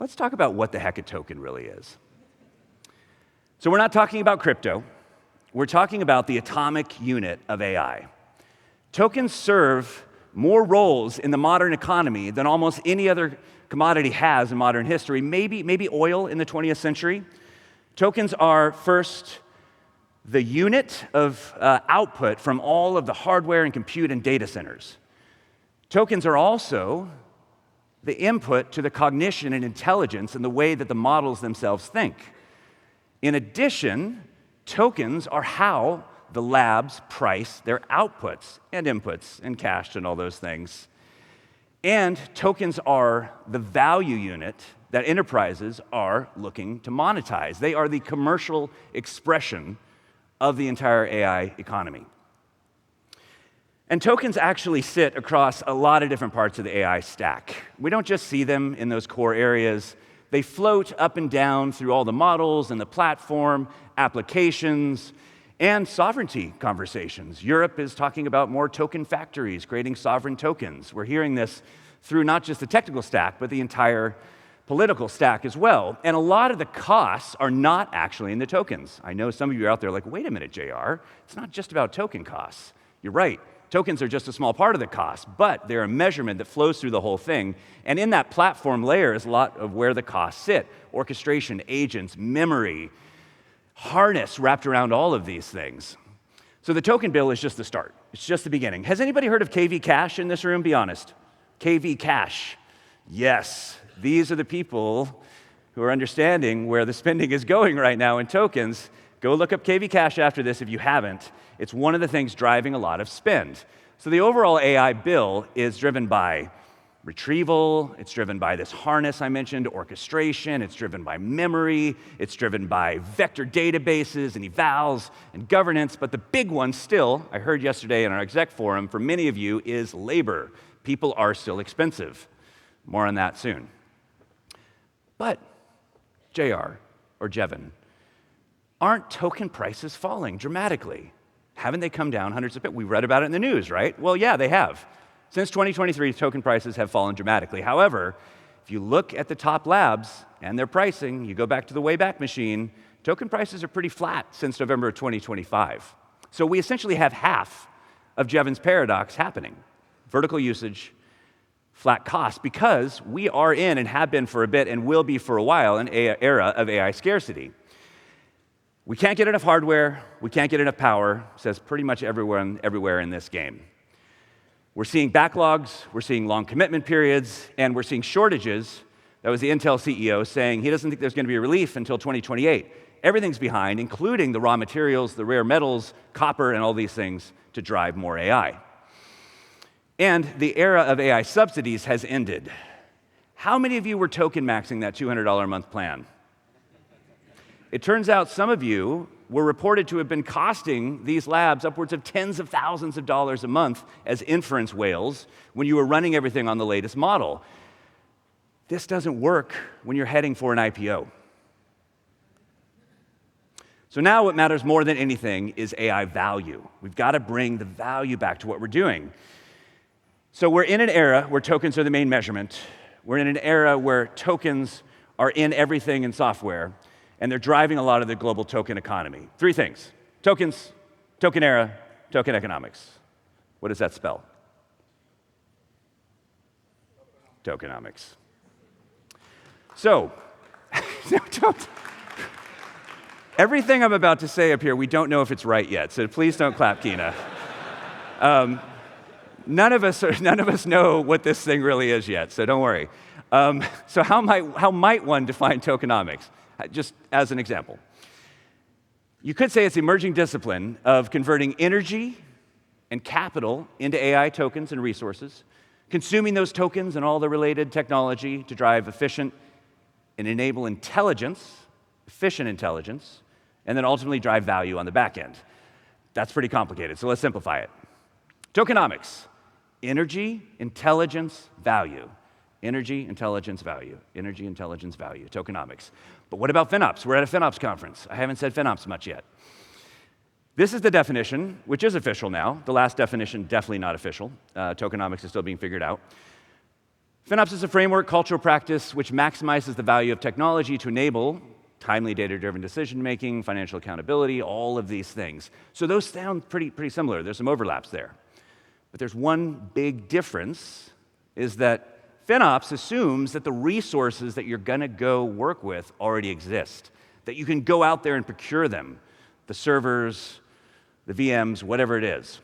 let's talk about what the heck a token really is. So we're not talking about crypto. We're talking about the atomic unit of AI. Tokens serve more roles in the modern economy than almost any other commodity has in modern history, maybe oil in the 20th century. Tokens are first the unit of output from all of the hardware and compute and data centers. Tokens are also the input to the cognition and intelligence and the way that the models themselves think. In addition, tokens are how the labs price their outputs and inputs and cash and all those things. And tokens are the value unit that enterprises are looking to monetize. They are the commercial expression of the entire AI economy. And tokens actually sit across a lot of different parts of the AI stack. We don't just see them in those core areas. They float up and down through all the models and the platform, applications, and sovereignty conversations. Europe is talking about more token factories, creating sovereign tokens. We're hearing this through not just the technical stack, but the entire political stack as well. And a lot of the costs are not actually in the tokens. I know some of you are out there like, wait a minute, JR, it's not just about token costs. You're right. Tokens are just a small part of the cost, but they're a measurement that flows through the whole thing. And in that platform layer is a lot of where the costs sit. Orchestration, agents, memory, harness wrapped around all of these things. So the token bill is just the start. It's just the beginning. Has anybody heard of KV Cash in this room? Be honest. KV Cash. Yes, these are the people who are understanding where the spending is going right now in tokens. Go look up KV Cash after this if you haven't. It's one of the things driving a lot of spend. So the overall AI bill is driven by retrieval, it's driven by this harness I mentioned, orchestration, it's driven by memory, it's driven by vector databases and evals and governance, but the big one still, I heard yesterday in our exec forum, for many of you, is labor. People are still expensive. More on that soon. But, JR or Jevon, aren't token prices falling dramatically? Haven't they come down hundreds of bits? We read about it in the news, right? Well, yeah, they have. Since 2023, token prices have fallen dramatically. However, if you look at the top labs and their pricing, you go back to the Wayback Machine, token prices are pretty flat since November of 2025. So we essentially have half of Jevons' paradox happening. Vertical usage, flat cost, because we are in and have been for a bit and will be for a while an era of AI scarcity. We can't get enough hardware, we can't get enough power, says pretty much everywhere in this game. We're seeing backlogs, we're seeing long commitment periods, and we're seeing shortages. That was the Intel CEO saying he doesn't think there's going to be a relief until 2028. Everything's behind, including the raw materials, the rare metals, copper, and all these things to drive more AI. And the era of AI subsidies has ended. How many of you were token maxing that $200 a month plan? It turns out some of you were reported to have been costing these labs upwards of tens of thousands of dollars a month as inference whales when you were running everything on the latest model. This doesn't work when you're heading for an IPO. So now what matters more than anything is AI value. We've got to bring the value back to what we're doing. So we're in an era where tokens are the main measurement. We're in an era where tokens are in everything in software, and they're driving a lot of the global token economy. Three things: tokens, token era, token economics. What does that spell? Tokenomics. So, everything I'm about to say up here, we don't know if it's right yet, so please don't clap, Kina. None of us know what this thing really is yet, so don't worry. So how might one define tokenomics? Just as an example. You could say it's the emerging discipline of converting energy and capital into AI tokens and resources, consuming those tokens and all the related technology to drive efficient and enable intelligence, efficient intelligence, and then ultimately drive value on the back end. That's pretty complicated, so let's simplify it. Tokenomics: energy, intelligence, value. Energy, intelligence, value. Energy, intelligence, value. Tokenomics. But what about FinOps? We're at a FinOps conference. I haven't said FinOps much yet. This is the definition, which is official now. The last definition, definitely not official. Tokenomics is still being figured out. FinOps is a framework, cultural practice, which maximizes the value of technology to enable timely data-driven decision-making, financial accountability, all of these things. So those sound pretty similar. There's some overlaps there. But there's one big difference, is that FinOps assumes that the resources that you're going to go work with already exist, that you can go out there and procure them, the servers, the VMs, whatever it is.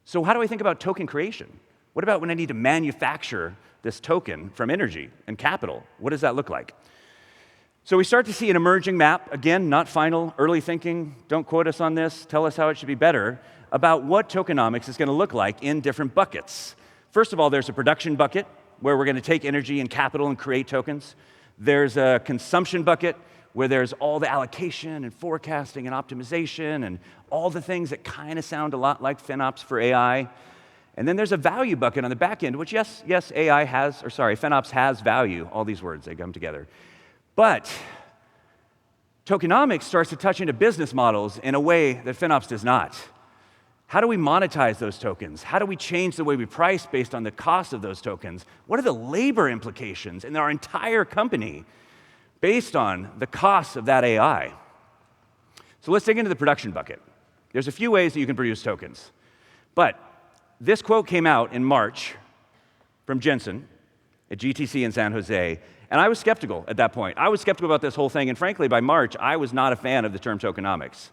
So how do I think about token creation? What about when I need to manufacture this token from energy and capital? What does that look like? So we start to see an emerging map, again, not final, early thinking, don't quote us on this, tell us how it should be better, about what tokenomics is going to look like in different buckets. First of all, there's a production bucket, where we're going to take energy and capital and create tokens. There's a consumption bucket, where there's all the allocation and forecasting and optimization and all the things that kind of sound a lot like FinOps for AI. And then there's a value bucket on the back end, which FinOps has value, all these words, they come together. But tokenomics starts to touch into business models in a way that FinOps does not. How do we monetize those tokens? How do we change the way we price based on the cost of those tokens? What are the labor implications in our entire company based on the cost of that AI? So let's dig into the production bucket. There's a few ways that you can produce tokens. But this quote came out in March from Jensen at GTC in San Jose, and I was skeptical at that point. I was skeptical about this whole thing, and frankly, by March, I was not a fan of the term tokenomics.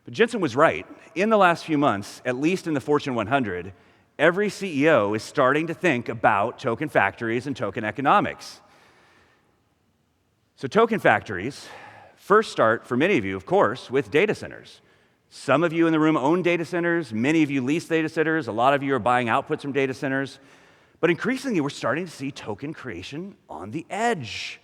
But Jensen was right. In the last few months, at least in the Fortune 100, every CEO is starting to think about token factories and token economics. So token factories first start, for many of you, of course, with data centers. Some of you in the room own data centers. Many of you lease data centers. A lot of you are buying outputs from data centers. But increasingly, we're starting to see token creation on the edge.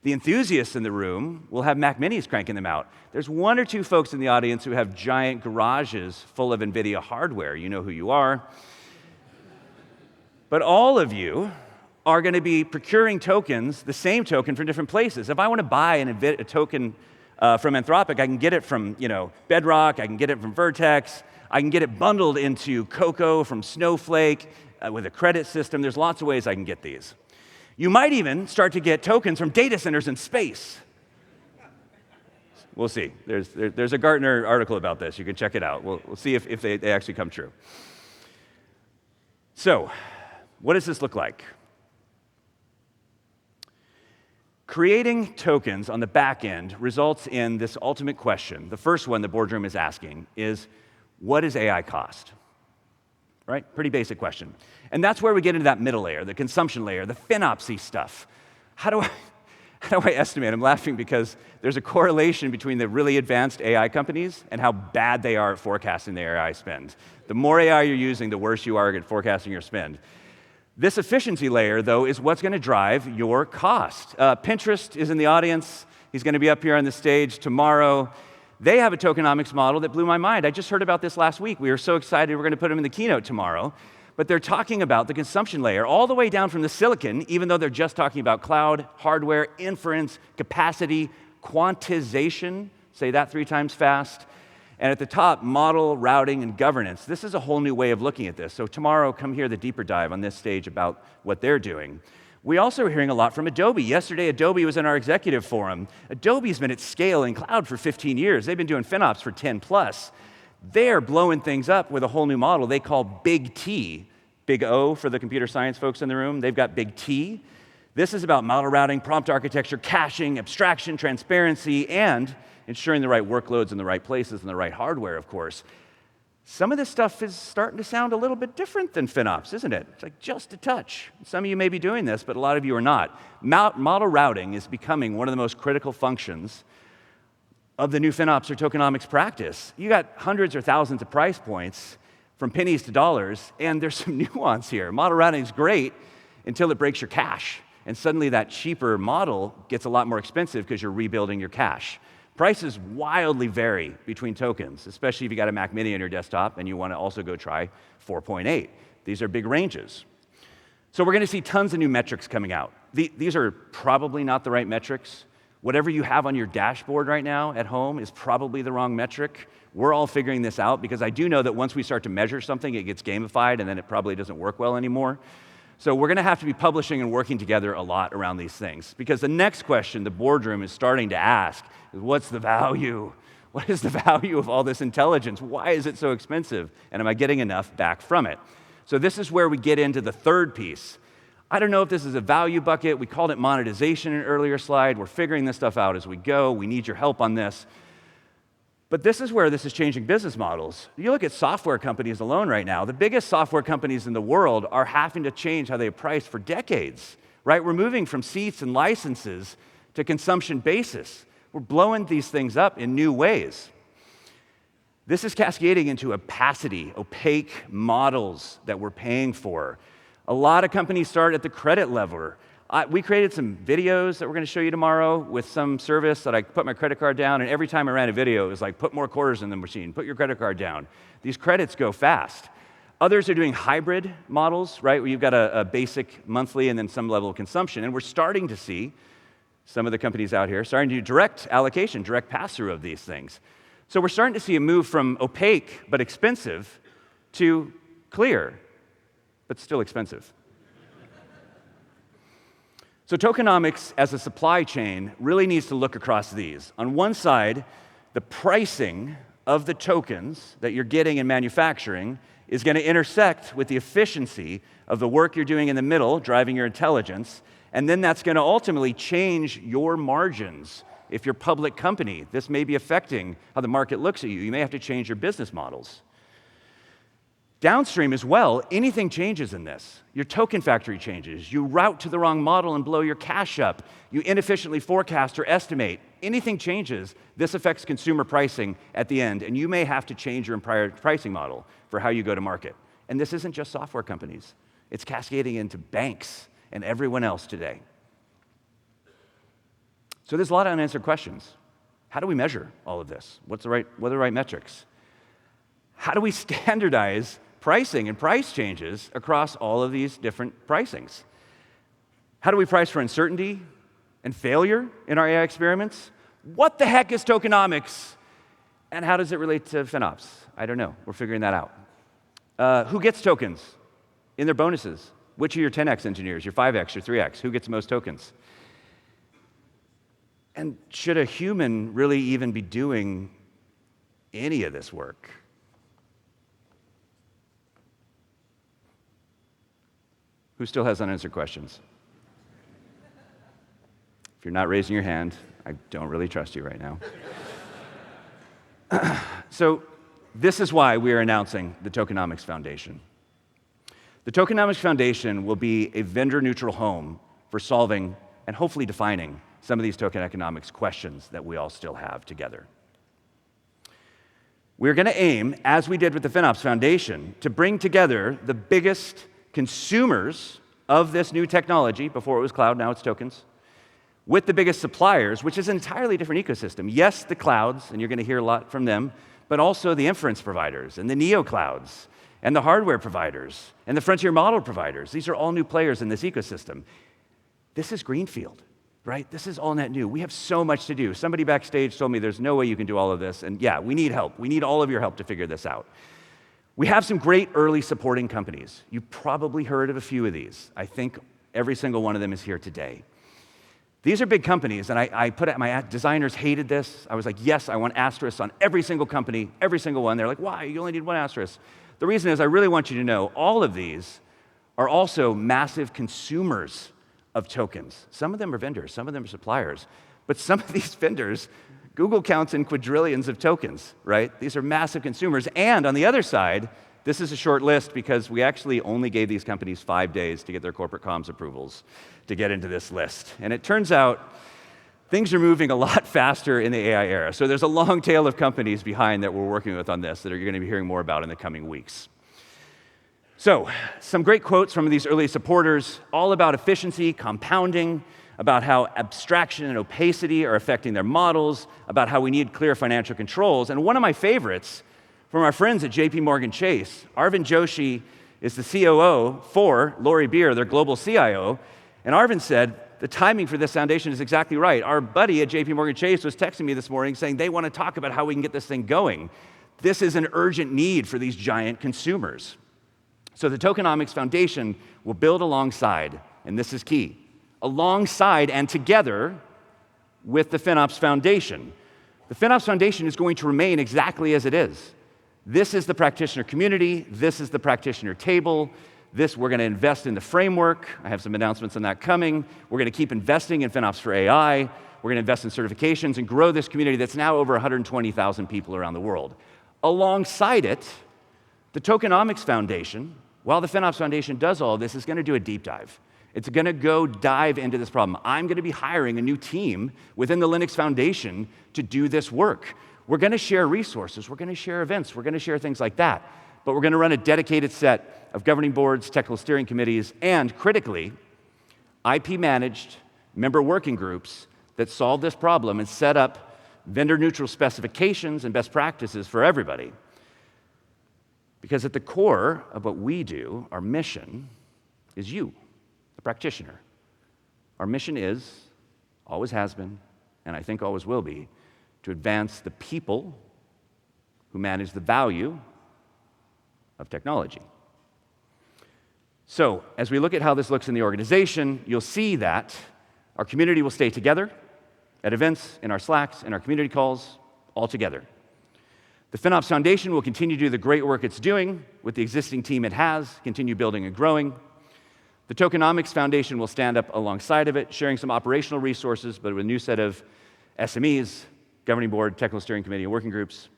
The enthusiasts in the room will have Mac Minis cranking them out. There's one or two folks in the audience who have giant garages full of NVIDIA hardware. You know who you are. But all of you are going to be procuring tokens, the same token, from different places. If I want to buy a token from Anthropic, I can get it from Bedrock, I can get it from Vertex, I can get it bundled into Cocoa from Snowflake with a credit system. There's lots of ways I can get these. You might even start to get tokens from data centers in space. We'll see. There's a Gartner article about this. You can check it out. We'll see if they actually come true. So, what does this look like? Creating tokens on the back end results in this ultimate question. The first one the boardroom is asking is, what does AI cost? Right? Pretty basic question. And that's where we get into that middle layer, the consumption layer, the FinOps-y stuff. How do I estimate? I'm laughing because there's a correlation between the really advanced AI companies and how bad they are at forecasting their AI spend. The more AI you're using, the worse you are at forecasting your spend. This efficiency layer, though, is what's going to drive your cost. Pinterest is in the audience. He's going to be up here on the stage tomorrow. They have a tokenomics model that blew my mind. I just heard about this last week. We were so excited we're going to put them in the keynote tomorrow. But they're talking about the consumption layer all the way down from the silicon, even though they're just talking about cloud, hardware, inference, capacity, quantization. Say that 3 times fast. And at the top, model, routing, and governance. This is a whole new way of looking at this. So tomorrow, come hear the deeper dive on this stage about what they're doing. We also are hearing a lot from Adobe. Yesterday, Adobe was in our executive forum. Adobe's been at scale in cloud for 15 years. They've been doing FinOps for 10 plus. They're blowing things up with a whole new model they call Big T. Big O for the computer science folks in the room. They've got Big T. This is about model routing, prompt architecture, caching, abstraction, transparency, and ensuring the right workloads in the right places and the right hardware, of course. Some of this stuff is starting to sound a little bit different than FinOps, isn't it? It's like just a touch. Some of you may be doing this, but a lot of you are not. Model routing is becoming one of the most critical functions of the new FinOps or tokenomics practice. You got hundreds or thousands of price points from pennies to dollars, and there's some nuance here. Model routing is great until it breaks your cache, and suddenly that cheaper model gets a lot more expensive because you're rebuilding your cache. Prices wildly vary between tokens, especially if you got a Mac Mini on your desktop and you want to also go try 4.8. These are big ranges. So we're going to see tons of new metrics coming out. These are probably not the right metrics. Whatever you have on your dashboard right now at home is probably the wrong metric. We're all figuring this out because I do know that once we start to measure something, it gets gamified and then it probably doesn't work well anymore. So we're going to have to be publishing and working together a lot around these things, because the next question the boardroom is starting to ask is, what's the value? What is the value of all this intelligence? Why is it so expensive? And am I getting enough back from it? So this is where we get into the third piece. I don't know if this is a value bucket. We called it monetization in an earlier slide. We're figuring this stuff out as we go. We need your help on this. But this is where this is changing business models. You look at software companies alone right now. The biggest software companies in the world are having to change how they price for decades, right? We're moving from seats and licenses to consumption basis. We're blowing these things up in new ways. This is cascading into opacity, opaque models that we're paying for. A lot of companies start at the credit level. We created some videos that we're going to show you tomorrow with some service that I put my credit card down, and every time I ran a video, it was like, put more quarters in the machine, put your credit card down. These credits go fast. Others are doing hybrid models, right, where you've got a basic monthly and then some level of consumption, and we're starting to see some of the companies out here starting to do direct allocation, direct pass-through of these things. So we're starting to see a move from opaque but expensive to clear but still expensive. So tokenomics as a supply chain really needs to look across these. On one side, the pricing of the tokens that you're getting in manufacturing is going to intersect with the efficiency of the work you're doing in the middle, driving your intelligence, and then that's going to ultimately change your margins. If you're a public company, this may be affecting how the market looks at you. You may have to change your business models. Downstream as well, anything changes in this. Your token factory changes. You route to the wrong model and blow your cash up. You inefficiently forecast or estimate. Anything changes, this affects consumer pricing at the end, and you may have to change your entire pricing model for how you go to market. And this isn't just software companies. It's cascading into banks and everyone else today. So there's a lot of unanswered questions. How do we measure all of this? What are the right metrics? How do we standardize pricing and price changes across all of these different pricings? How do we price for uncertainty and failure in our AI experiments? What the heck is tokenomics? And how does it relate to FinOps? I don't know. We're figuring that out. Who gets tokens in their bonuses? Which are your 10x engineers, your 5x, your 3x? Who gets the most tokens? And should a human really even be doing any of this work? Who still has unanswered questions? If you're not raising your hand, I don't really trust you right now. So this is why we are announcing the Tokenomics Foundation. The Tokenomics Foundation will be a vendor-neutral home for solving and hopefully defining some of these token economics questions that we all still have together. We're going to aim, as we did with the FinOps Foundation, to bring together the biggest consumers of this new technology, before it was cloud, now it's tokens, with the biggest suppliers, which is an entirely different ecosystem. Yes, the clouds, and you're going to hear a lot from them, but also the inference providers and the neo clouds and the hardware providers and the frontier model providers. These are all new players in this ecosystem. This is greenfield, right? This is all net new. We have so much to do. Somebody backstage told me there's no way you can do all of this, and yeah, we need help. We need all of your help to figure this out. We have some great early supporting companies. You've probably heard of a few of these. I think every single one of them is here today. These are big companies, and I put it, my designers hated this. I was like, yes, I want asterisks on every single company, every single one. They're like, why? You only need one asterisk. The reason is I really want you to know all of these are also massive consumers of tokens. Some of them are vendors, some of them are suppliers, but some of these vendors, Google counts in quadrillions of tokens, right? These are massive consumers, and on the other side, this is a short list because we actually only gave these companies 5 days to get their corporate comms approvals to get into this list. And it turns out things are moving a lot faster in the AI era. So there's a long tail of companies behind that we're working with on this that you're going to be hearing more about in the coming weeks. So some great quotes from these early supporters, all about efficiency, compounding, about how abstraction and opacity are affecting their models, about how we need clear financial controls. And one of my favorites from our friends at JP Chase, Arvind Joshi is the COO for Lori Beer, their global CIO. And Arvind said, the timing for this foundation is exactly right. Our buddy at JP Chase was texting me this morning saying they want to talk about how we can get this thing going. This is an urgent need for these giant consumers. So the Tokenomics Foundation will build alongside, and this is key, alongside and together with the FinOps Foundation. The FinOps Foundation is going to remain exactly as it is. This is the practitioner community. This is the practitioner table. We're going to invest in the framework. I have some announcements on that coming. We're going to keep investing in FinOps for AI. We're going to invest in certifications and grow this community that's now over 120,000 people around the world. Alongside it, the Tokenomics Foundation, while the FinOps Foundation does all of this, is going to do a deep dive. It's going to go dive into this problem. I'm going to be hiring a new team within the Linux Foundation to do this work. We're going to share resources. We're going to share events. We're going to share things like that. But we're going to run a dedicated set of governing boards, technical steering committees, and critically, IP-managed member working groups that solve this problem and set up vendor-neutral specifications and best practices for everybody. Because at the core of what we do, our mission, is you, the practitioner. Our mission is, always has been, and I think always will be, to advance the people who manage the value of technology. So, as we look at how this looks in the organization, you'll see that our community will stay together at events, in our Slacks, in our community calls, all together. The FinOps Foundation will continue to do the great work it's doing with the existing team it has, continue building and growing. The Tokenomics Foundation will stand up alongside of it, sharing some operational resources, but with a new set of SMEs, governing board, technical steering committee, and working groups.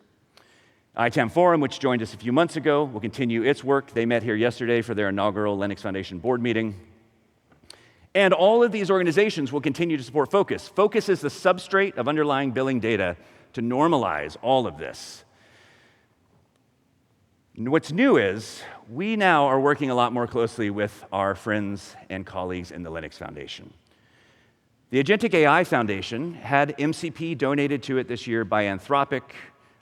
ITAM Forum, which joined us a few months ago, will continue its work. They met here yesterday for their inaugural Linux Foundation board meeting. And all of these organizations will continue to support Focus. Focus is the substrate of underlying billing data to normalize all of this. And what's new is we now are working a lot more closely with our friends and colleagues in the Linux Foundation. The Agentic AI Foundation had MCP donated to it this year by Anthropic.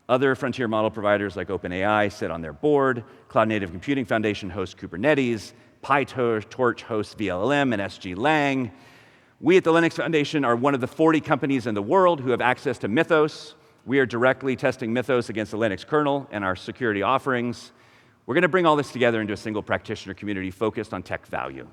Other frontier model providers like OpenAI sit on their board. Cloud Native Computing Foundation hosts Kubernetes. PyTorch hosts VLLM and SG Lang. We at the Linux Foundation are one of the 40 companies in the world who have access to Mythos. We are directly testing Mythos against the Linux kernel and our security offerings. We're going to bring all this together into a single practitioner community focused on tech value.